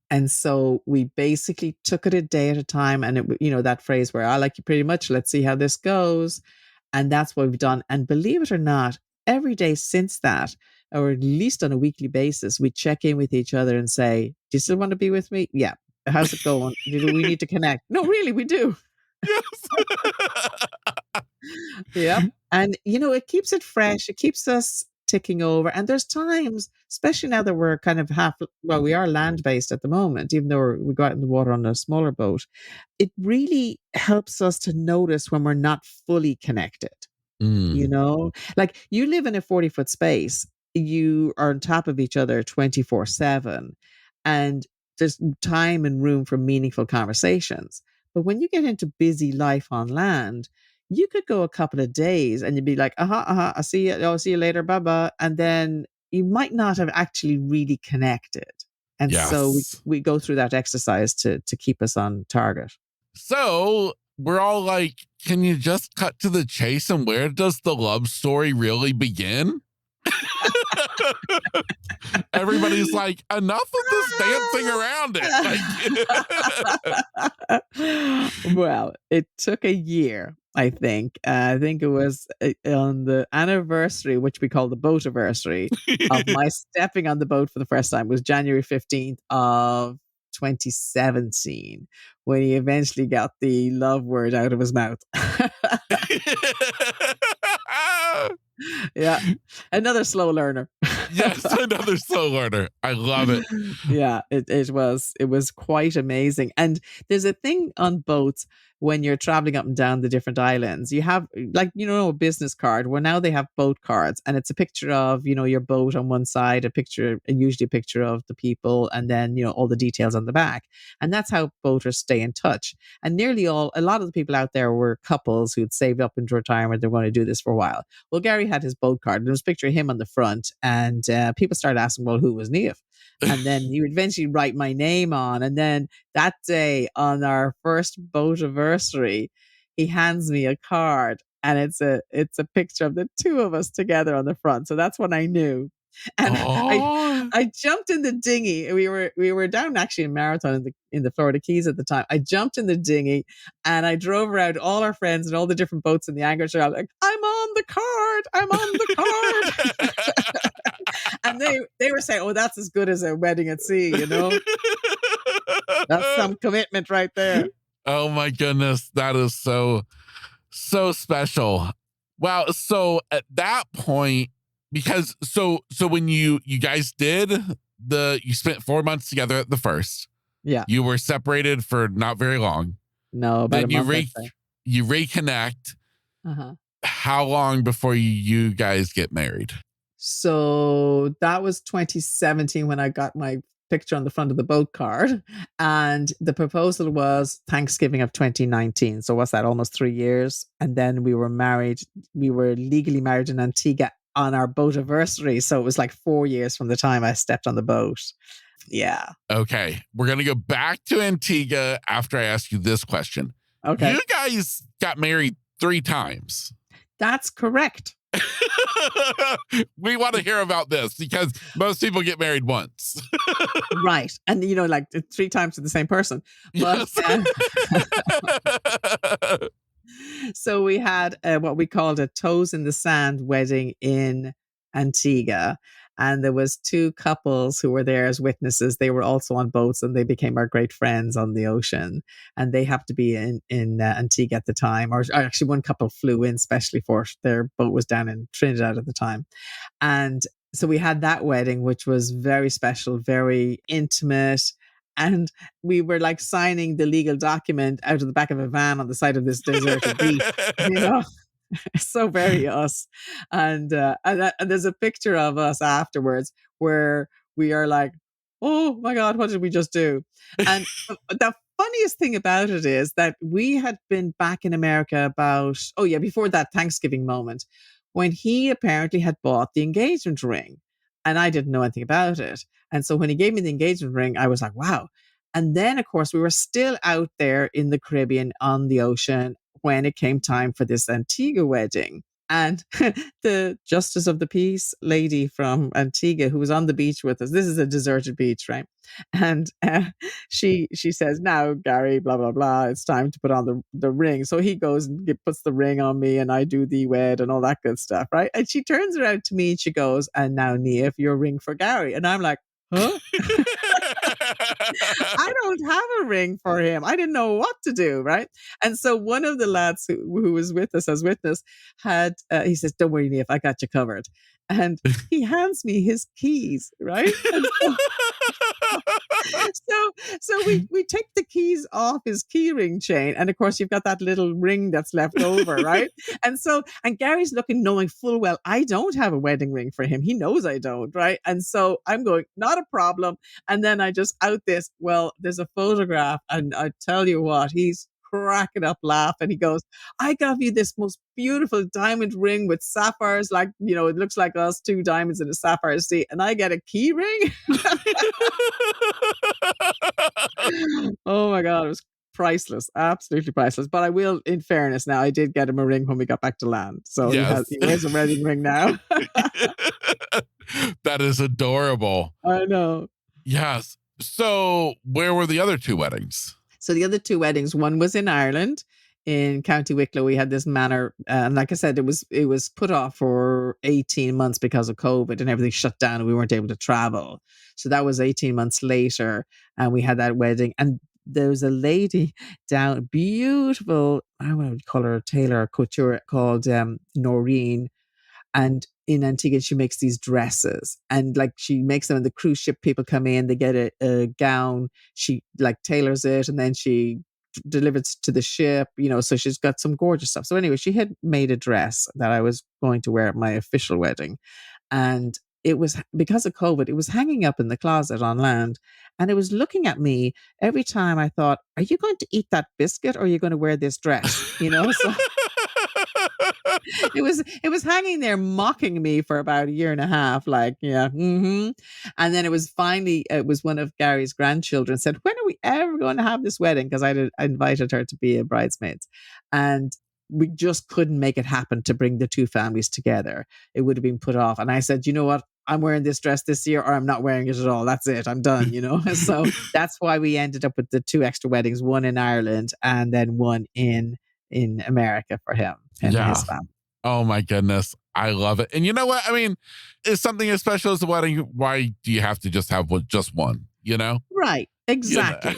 And so we basically took it a day at a time. And that phrase where "I like you pretty much, let's see how this goes." And that's what we've done. And believe it or not, every day since that, or at least on a weekly basis, we check in with each other and say, "Do you still want to be with me? Yeah. How's it going? Do we need to connect?" No, really, we do. Yes. Yep. And it keeps it fresh. It keeps us ticking over. And there's times, especially now that we're kind of we are land based at the moment, even though we go out in the water on a smaller boat. It really helps us to notice when we're not fully connected. Mm. Like you live in a 40-foot space, you are on top of each other 24/7, and there's time and room for meaningful conversations. But when you get into busy life on land, you could go a couple of days and you'd be like, "Uh-huh, uh-huh, I'll see you later, bye-bye." And then you might not have actually really connected. And so we, Yes. we go through that exercise to keep us on target. So we're all like, can you just cut to the chase and where does the love story really begin? Everybody's like, enough of this dancing around it. Well, it took a year, I think. I think it was on the anniversary, which we call the boat anniversary, of Like my stepping on the boat for the first time was January 15th of 2017, when he eventually got the love word out of his mouth. Yeah. Another slow learner. yes, another slow learner. I love it. Yeah, it was quite amazing. And there's a thing on boats when you're traveling up and down the different islands. You have like a business card. Well, now they have boat cards, and it's a picture of your boat on one side, usually a picture of the people, and then all the details on the back. And that's how boaters stay in touch. And a lot of the people out there were couples who'd saved up into retirement. They're going to do this for a while. Well, Gary had his boat card, and there was a picture of him on the front, and people started asking, well, who was Niamh? And then he would eventually write my name on. And then that day on our first boat anniversary, he hands me a card and it's a picture of the two of us together on the front. So that's when I knew. And Oh. I jumped in the dinghy. We were down actually in Marathon in the Florida Keys at the time. I jumped in the dinghy and I drove around all our friends and all the different boats in the anchorage. I'm like, I'm on the card. I'm on the card. And they were saying, "Oh, that's as good as a wedding at sea, you know? That's some commitment right there." Oh my goodness. That is so special. Wow. So at that point, because when you guys did you spent 4 months together at the first. Yeah. You were separated for not very long. No, about a Then month, I'd say. you reconnect. Uh-huh. How long before you guys get married? So that was 2017 when I got my picture on the front of the boat card. And the proposal was Thanksgiving of 2019. So what's that? Almost 3 years. And then we were married. We were legally married in Antigua on our boat anniversary. So it was like 4 years from the time I stepped on the boat. Yeah. Okay. We're going to go back to Antigua after I ask you this question. Okay. You guys got married 3 times. That's correct. We want to hear about this because most people get married once. Right. And, like 3 times to the same person. But Yes. so we had what we called a toes in the sand wedding in Antigua. And there was 2 couples who were there as witnesses. They were also on boats and they became our great friends on the ocean. And they happened to be in Antigua at the time. Or actually, one couple flew in specially for their boat was down in Trinidad at the time. And so we had that wedding, which was very special, very intimate. And we were like signing the legal document out of the back of a van on the side of this deserted beach, so very us. And there's a picture of us afterwards where we are like, oh my God, what did we just do? And the funniest thing about it is that we had been back in America before that Thanksgiving moment, when he apparently had bought the engagement ring. And I didn't know anything about it. And so when he gave me the engagement ring, I was like, wow. And then, of course, we were still out there in the Caribbean on the ocean when it came time for this Antigua wedding. And the justice of the peace lady from Antigua, who was on the beach with us, this is a deserted beach, right? And she says, now, Gary, blah, blah, blah, it's time to put on the ring. So he goes and puts the ring on me and I do the wed and all that good stuff, right? And she turns around to me and she goes, and now, Niamh, your ring for Gary. And I'm like, huh? I don't have a ring for him. I didn't know what to do, right? And so one of the lads who was with us as witness he says, don't worry, Niamh, I got you covered. And he hands me his keys, right? And so we take the keys off his key ring chain. And of course, you've got that little ring that's left over, right? And Gary's looking, knowing full well, I don't have a wedding ring for him. He knows I don't, right? And so I'm going, not a problem. And then I just out this, well, there's a photograph. And I tell you what, he's cracking up laughing. He goes, I got you this most beautiful diamond ring with sapphires, like, it looks like us, 2 diamonds in a sapphire sea, and I get a key ring. Oh my God, it was priceless, absolutely priceless. But I will, in fairness, now I did get him a ring when we got back to land, so Yes. he wears a wedding ring now. That is adorable. I know. Yes. So where were the other 2 weddings? So the other 2 weddings, one was in Ireland, in County Wicklow. We had this manor, and like I said, it was put off for 18 months because of COVID and everything shut down, and we weren't able to travel. So that was 18 months later, and we had that wedding. And there was a lady down, beautiful, I don't know what you call her, a tailor or couture, called Noreen. And in Antigua, she makes these dresses, and like she makes them on the cruise ship. People come in, they get a gown. She like tailors it, and then she delivers to the ship. So she's got some gorgeous stuff. So anyway, she had made a dress that I was going to wear at my official wedding, and it was, because of COVID, it was hanging up in the closet on land, and it was looking at me every time. I thought, are you going to eat that biscuit, or are you going to wear this dress? So it was hanging there mocking me for about a year and a half, like, yeah. And then it was one of Gary's grandchildren said, when are we ever going to have this wedding? Because I invited her to be a bridesmaid. And we just couldn't make it happen to bring the two families together. It would have been put off. And I said, you know what? I'm wearing this dress this year, or I'm not wearing it at all. That's it. I'm done, So that's why we ended up with the two extra weddings, one in Ireland and then one in America for him and Yeah. his family. Oh my goodness. I love it. And you know what? I mean, is something as special as the wedding, why do you have to just have just one, Right. Exactly.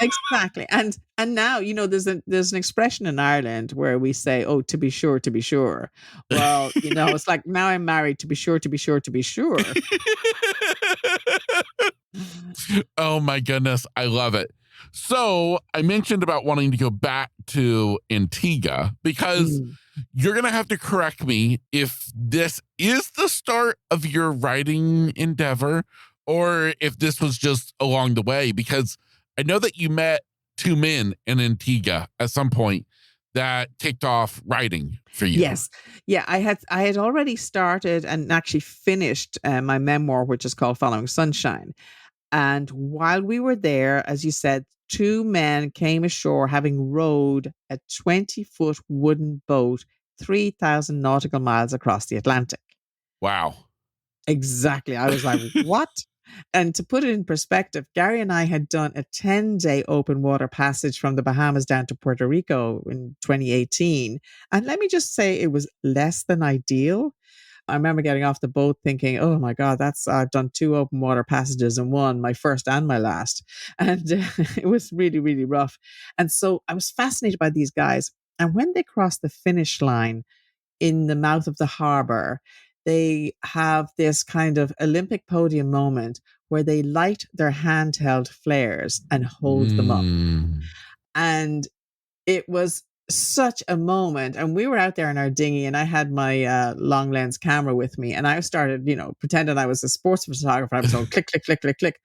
Exactly. And now, there's an expression in Ireland where we say, "Oh, to be sure, to be sure." Well, it's like, now I'm married, to be sure, to be sure, to be sure. Oh my goodness. I love it. So I mentioned about wanting to go back to Antigua because you're going to have to correct me if this is the start of your writing endeavor or if this was just along the way, because I know that you met two men in Antigua at some point that kicked off writing for you. Yes. Yeah, I had already started and actually finished my memoir, which is called Following Sunshine. And while we were there, as you said, two men came ashore having rowed a 20-foot wooden boat 3,000 nautical miles across the Atlantic. Wow. Exactly. I was like, what? And to put it in perspective, Gary and I had done a 10-day open water passage from the Bahamas down to Puerto Rico in 2018. And let me just say, it was less than ideal. I remember getting off the boat thinking, oh my God, I've done two open water passages in one, my first and my last. And it was really, really rough. And so I was fascinated by these guys. And when they crossed the finish line in the mouth of the harbor, they have this kind of Olympic podium moment where they light their handheld flares and hold them up. And it was such a moment. And we were out there in our dinghy, and I had my long lens camera with me, and I started, pretending I was a sports photographer. I was going click, click, click, click, click.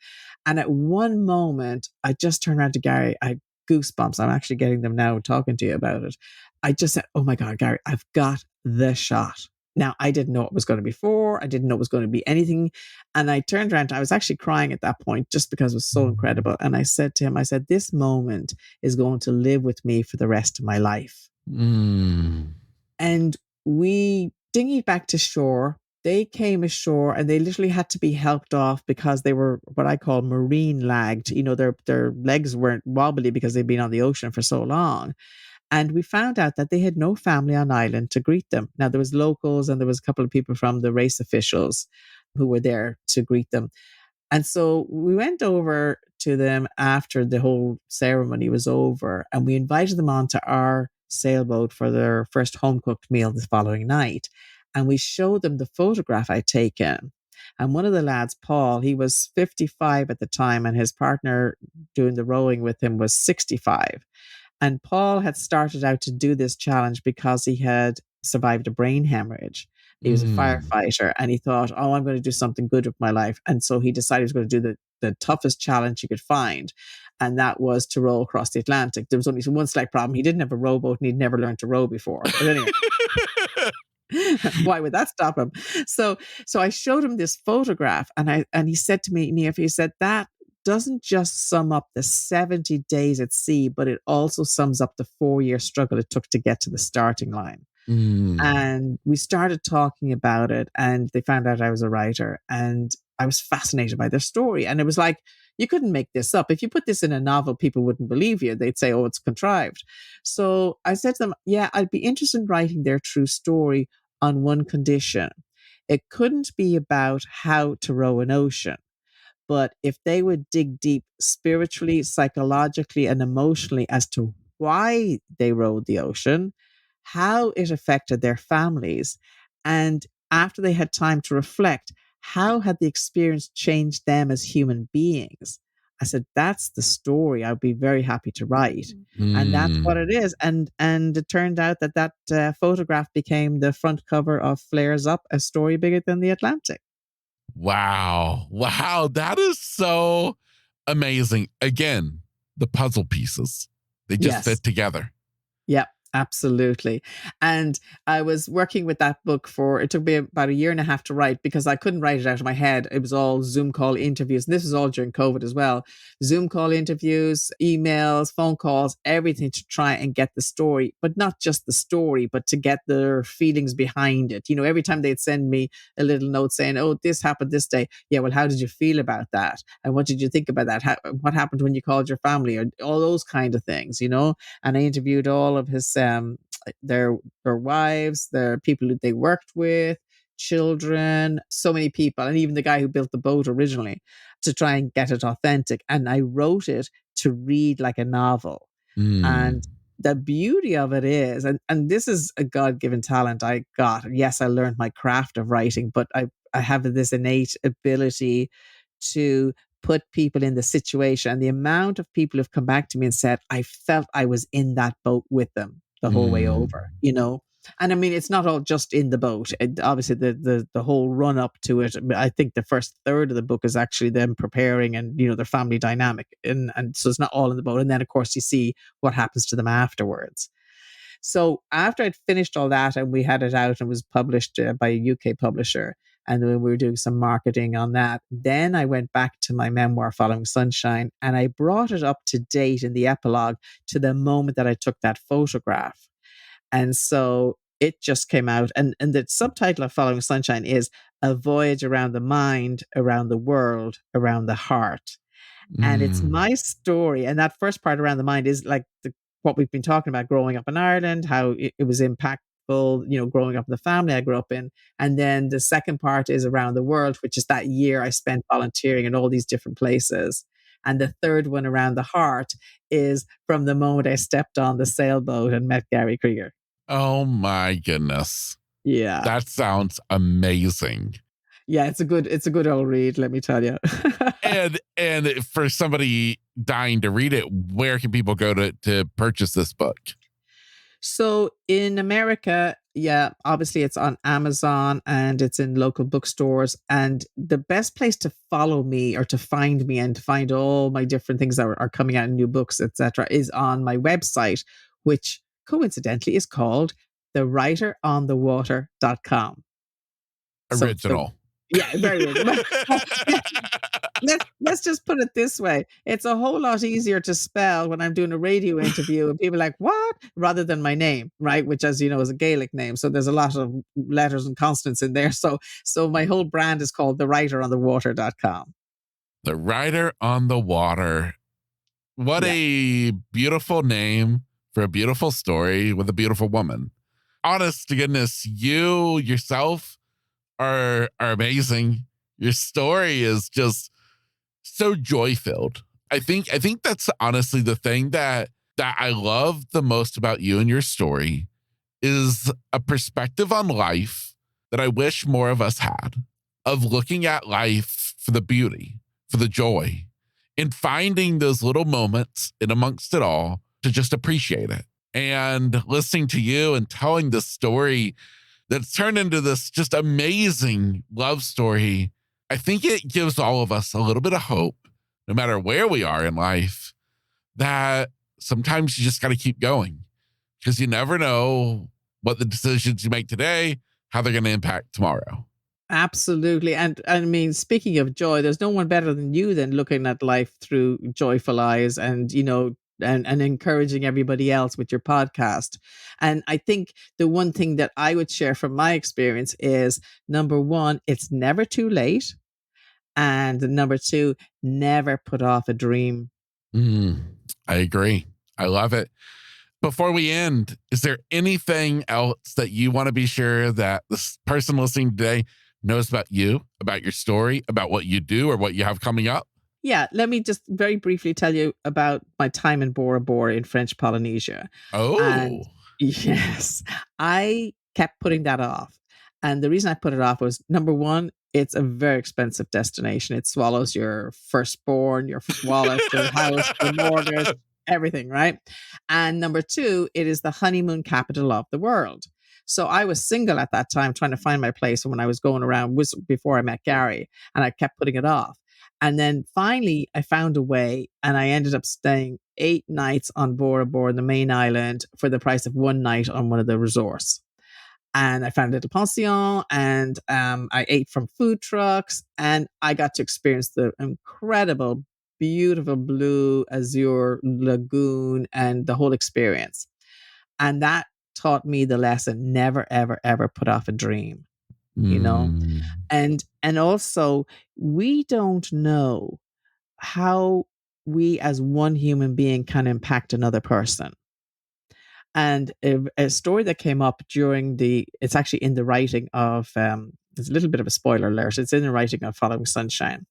And at one moment, I just turned around to Gary. I had goosebumps. I'm actually getting them now talking to you about it. I just said, oh my God, Gary, I've got the shot. Now, I didn't know it was going to be for. I didn't know it was going to be anything. And I turned around. I was actually crying at that point just because it was so incredible. And I said to him, this moment is going to live with me for the rest of my life. And we dinghied back to shore. They came ashore and they literally had to be helped off because they were what I call marine lagged. Their legs weren't wobbly because they'd been on the ocean for so long. And we found out that they had no family on island to greet them. Now, there was locals and there was a couple of people from the race officials who were there to greet them. And so we went over to them after the whole ceremony was over, and we invited them onto our sailboat for their first home-cooked meal the following night. And we showed them the photograph I'd taken. And one of the lads, Paul, he was 55 at the time, and his partner doing the rowing with him was 65. And Paul had started out to do this challenge because he had survived a brain hemorrhage. He was a firefighter, and he thought, oh, I'm going to do something good with my life. And so he decided he was going to do the toughest challenge he could find. And that was to row across the Atlantic. There was only one slight problem. He didn't have a rowboat and he'd never learned to row before. But anyway, why would that stop him? So I showed him this photograph, and he said to me, Niamh, he said, that doesn't just sum up the 70 days at sea, but it also sums up the 4-year struggle it took to get to the starting line. And we started talking about it, and they found out I was a writer, and I was fascinated by their story. And it was like, you couldn't make this up. If you put this in a novel, people wouldn't believe you. They'd say, oh, it's contrived. So I said to them, yeah, I'd be interested in writing their true story on one condition. It couldn't be about how to row an ocean. But if they would dig deep spiritually, psychologically, and emotionally as to why they rode the ocean, how it affected their families, and after they had time to reflect, how had the experience changed them as human beings? I said, that's the story I'd be very happy to write. And that's what it is. And it turned out that photograph became the front cover of Flares Up, A Story Bigger Than the Atlantic. Wow. That is so amazing. Again, the puzzle pieces, they just fit together. Yep. Absolutely. And I was working with that book it took me about a year and a half to write because I couldn't write it out of my head. It was all Zoom call interviews. And this was all during COVID as well. Zoom call interviews, emails, phone calls, everything to try and get the story, but not just the story, but to get their feelings behind it. Every time they'd send me a little note saying, oh, this happened this day. Yeah, well, how did you feel about that? And what did you think about that? What happened when you called your family? Or all those kind of things. And I interviewed all of his their wives, their people who they worked with, children, so many people, and even the guy who built the boat originally, to try and get it authentic. And I wrote it to read like a novel. And Mm. the beauty of it is, and this is a God-given talent I got. Yes, I learned my craft of writing, but I have this innate ability to put people in the situation. And the amount of people who've come back to me and said, I felt I was in that boat with them the whole way Mm. over. And I mean, it's not all just in the boat. Obviously, the whole run up to it. I think the first third of the book is actually them preparing and their family dynamic, and so it's not all in the boat. And then of course you see what happens to them afterwards. So after I'd finished all that and we had it out and was published by a UK publisher, and then we were doing some marketing on that, then I went back to my memoir, Following Sunshine, and I brought it up to date in the epilogue to the moment that I took that photograph. And so it just came out. And the subtitle of Following Sunshine is A Voyage Around the Mind, Around the World, Around the Heart. And it's Mm. my story. And that first part around the mind is like what we've been talking about growing up in Ireland, how it was impactful, growing up in the family I grew up in. And then the second part is around the world, which is that year I spent volunteering in all these different places. And the third one around the heart is from the moment I stepped on the sailboat and met Gary Krieger. Oh my goodness. Yeah. That sounds amazing. Yeah, it's a good old read, let me tell you. And for somebody dying to read it, where can people go to purchase this book? So in America, yeah, obviously it's on Amazon and it's in local bookstores. And the best place to follow me or to find me and to find all my different things that are coming out in new books, etc., is on my website, which coincidentally is called thewriteronthewater.com. So Original. yeah, very original. Let's just put it this way. It's a whole lot easier to spell when I'm doing a radio interview and people are like, what? Rather than my name, right? Which, as you know, is a Gaelic name. So there's a lot of letters and consonants in there. So my whole brand is called thewriteronthewater.com. The Writer on the Water. What Yeah. a beautiful name for a beautiful story with a beautiful woman. Honest to goodness, you yourself are amazing. Your story is just so joy filled. I think that's honestly the thing that I love the most about you and your story is a perspective on life that I wish more of us had, of looking at life for the beauty, for the joy, and finding those little moments in amongst it all to just appreciate it. And listening to you and telling this story that's turned into this just amazing love story, I think it gives all of us a little bit of hope, no matter where we are in life, that sometimes you just got to keep going because you never know what the decisions you make today, how they're going to impact tomorrow. Absolutely. And I mean, speaking of joy, there's no one better than you than looking at life through joyful eyes and encouraging everybody else with your podcast. And I think the one thing that I would share from my experience is number one, it's never too late. And number two, never put off a dream. Mm, I agree. I love it. Before we end, is there anything else that you want to be sure that this person listening today knows about you, about your story, about what you do or what you have coming up? Yeah, let me just very briefly tell you about my time in Bora Bora in French Polynesia. And Oh, yes, I kept putting that off. And the reason I put it off was number one, it's a very expensive destination. It swallows your firstborn, your wallet, your house, your mortgage, everything, right? And number two, it is the honeymoon capital of the world. So I was single at that time trying to find my place. And when I was going around was before I met Gary, and I kept putting it off. And then finally I found a way and I ended up staying 8 nights on board the main island for the price of one night on one of the resorts. And I found a little pension, and I ate from food trucks, and I got to experience the incredible, beautiful blue azure lagoon and the whole experience. And that taught me the lesson: never, ever, ever put off a dream, you know? Mm. And also, we don't know how we as one human being can impact another person. And a story that came up it's actually in the writing of, it's a little bit of a spoiler alert. It's in the writing of Following Sunshine.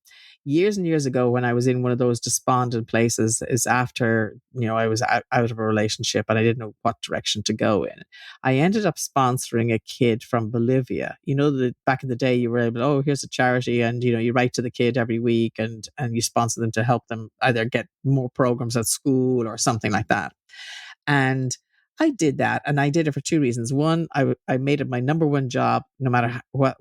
Years and years ago, when I was in one of those despondent places, is after, I was out of a relationship and I didn't know what direction to go in. I ended up sponsoring a kid from Bolivia. That back in the day, you were able, oh, here's a charity, and you write to the kid every week, and you sponsor them to help them either get more programs at school or something like that. And I did that, and I did it for two reasons. One, I made it my number one job, no matter what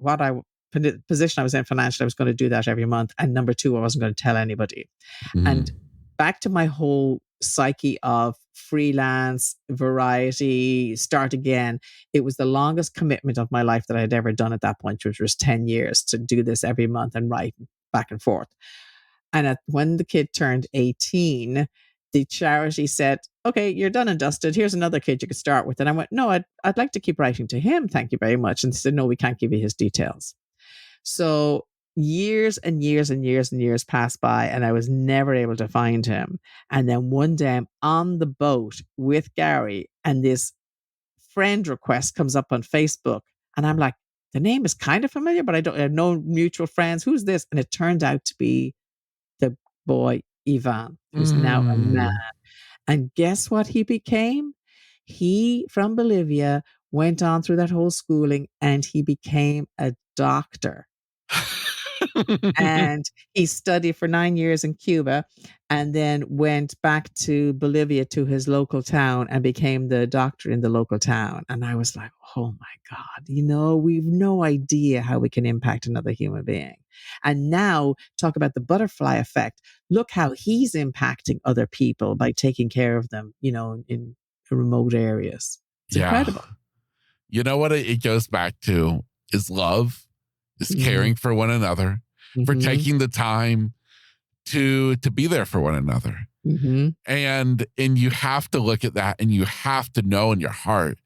position I was in financially. I was going to do that every month. And number two, I wasn't going to tell anybody. And back to my whole psyche of freelance, variety, start again. It was the longest commitment of my life that I had ever done at that point, which was 10 years, to do this every month and write back and forth. And when the kid turned 18, the charity said, okay, you're done and dusted. Here's another kid you could start with. And I went, no, I'd like to keep writing to him. Thank you very much. And they said, no, we can't give you his details. So years and years and years and years passed by, and I was never able to find him. And then one day I'm on the boat with Gary, and this friend request comes up on Facebook. And I'm like, the name is kind of familiar, but I have no mutual friends. Who's this? And it turned out to be the boy Ivan, who's now a man. And guess what he became? He, from Bolivia, went on through that whole schooling, and he became a doctor. And he studied for 9 years in Cuba, and then went back to Bolivia, to his local town, and became the doctor in the local town. And I was like, oh my God, we've no idea how we can impact another human being. And now talk about the butterfly effect. Look how he's impacting other people by taking care of them, in remote areas. It's incredible. You know what it goes back to is love, is caring for one another, for taking the time to be there for one another. And you have to look at that, and you have to know in your heart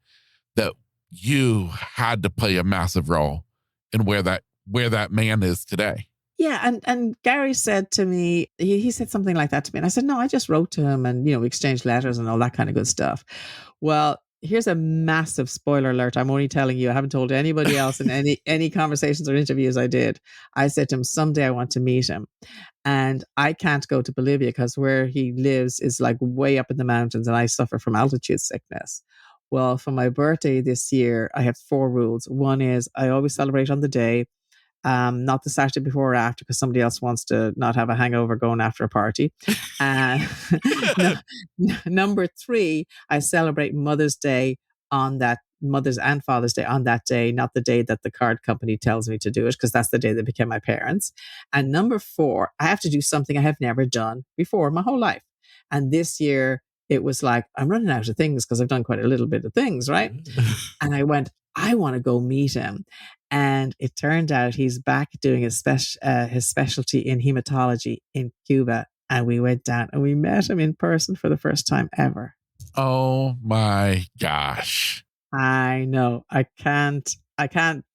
that you had to play a massive role in where that man is today. Yeah, and Gary said to me, he said something like that to me, and I said, no, I just wrote to him, and we exchanged letters and all that kind of good stuff. Well, here's a massive spoiler alert. I'm only telling you. I haven't told anybody else in any conversations or interviews I did. I said to him, someday I want to meet him. And I can't go to Bolivia because where he lives is like way up in the mountains, and I suffer from altitude sickness. Well, for my birthday this year, I have 4 rules. One is I always celebrate on the day, not the Saturday before or after, because somebody else wants to not have a hangover going after a party. Number 3, I celebrate Mother's Day on that, Mother's and Father's Day on that day, not the day that the card company tells me to do it, because that's the day they became my parents. And number 4, I have to do something I have never done before my whole life. And this year, it was like, I'm running out of things because I've done quite a little bit of things, right? And I went, I want to go meet him. And it turned out he's back doing his specialty in hematology in Cuba. And we went down and we met him in person for the first time ever. Oh my gosh. I know. I can't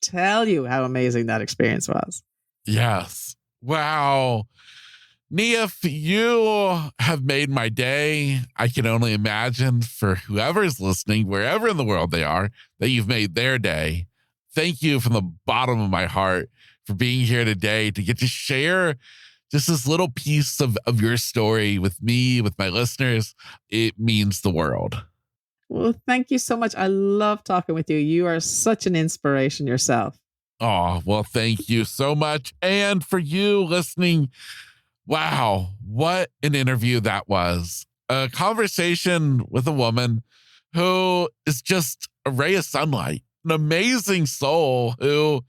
tell you how amazing that experience was. Yes. Wow. Niamh, you have made my day. I can only imagine for whoever's listening, wherever in the world they are, that you've made their day. Thank you from the bottom of my heart for being here today to get to share just this little piece of your story with me, with my listeners. It means the world. Well, thank you so much. I love talking with you. You are such an inspiration yourself. Oh, well, thank you so much. And for you listening, wow, what an interview that was. A conversation with a woman who is just a ray of sunlight, an amazing soul who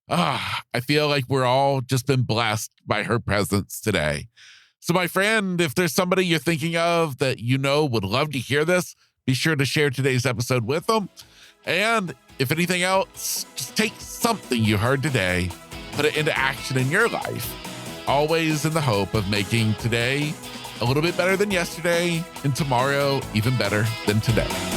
I feel like we're all just been blessed by her presence today. So, my friend, if there's somebody you're thinking of that you know would love to hear this, be sure to share today's episode with them. And if anything else, just take something you heard today, put it into action in your life, always in the hope of making today a little bit better than yesterday and tomorrow even better than today.